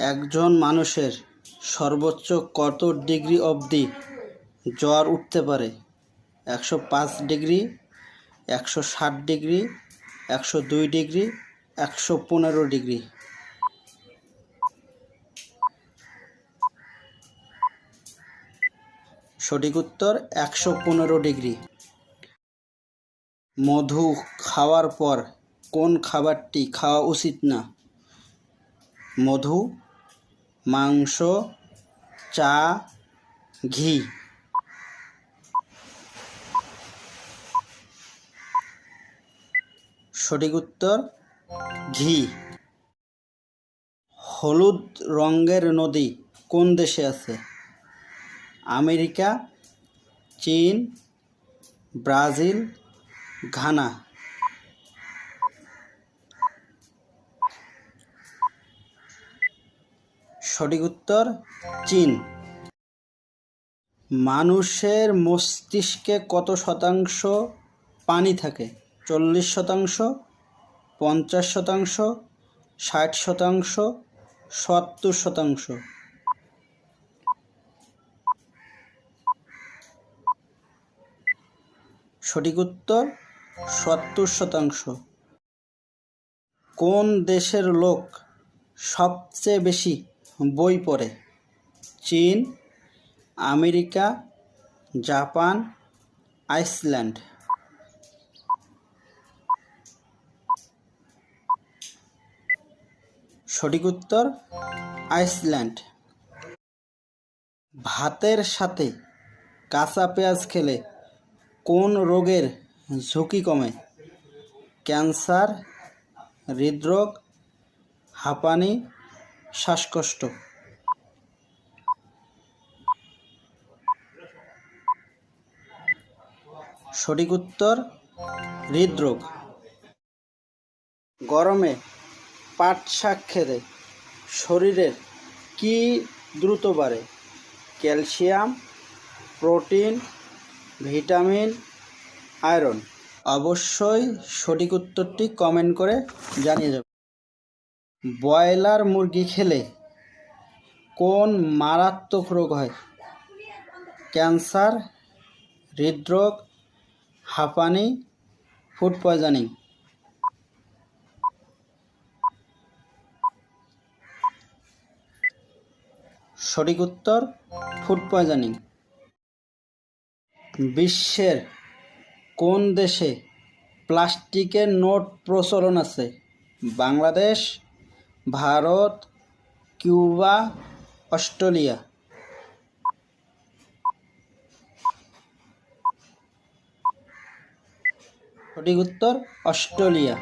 একজন মানুষের সর্বোচ্চ কত ডিগ্রি অবধি জ্বর উঠতে পারে? 105 ডিগ্রি, 160 ডিগ্রি, 102 ডিগ্রি, 115 ডিগ্রি। সঠিক উত্তর 115 ডিগ্রি। মধু খাওয়ার পর কোন খাবারটি খাওয়া উচিত না? মধু, মাংস, চা, ঘি। সঠিক উত্তর ঘি। হলুদ রঙের নদী কোন দেশে আছে? আমেরিকা, চীন, ব্রাজিল, ঘানা। সঠিক উত্তর চীন। মানুষের মস্তিষ্কে কত শতাংশ পানি থাকে? 40%, 50%, 60%, 70%। সঠিক উত্তর 70%। কোন দেশের লোক সবচেয়ে বেশি বই পড়ে? চীন, আমেরিকা, জাপান, আইসল্যান্ড। সঠিক উত্তর আইসল্যান্ড। ভাতের সাথে কাঁচা পেঁয়াজ খেলে কোন রোগের ঝুঁকি কমে? ক্যান্সার, হৃদরোগ, হাঁপানি, শ্বাসকষ্ট। সঠিক উত্তর হৃদরোগ। গরমে পাট শাক খেলে শরীরের কি দ্রুত বাড়ে? Calcium, protein, vitamin, iron. অবশ্যই সঠিক উত্তরটি কমেন্ট করে জানিয়ে যাবেন। ব্রয়লার মুরগি খেলে কোন মারাত্মক রোগ হয়? ক্যান্সার, হৃদরোগ, হাঁপানি, ফুড পয়জনিং। সঠিক উত্তর ফুড পয়জনিং। বিশ্বের কোন দেশে প্লাস্টিকের নোট প্রচলন আছে? Bangladesh, Bharat, Cuba, Australia. সঠিক উত্তর অস্ট্রেলিয়া।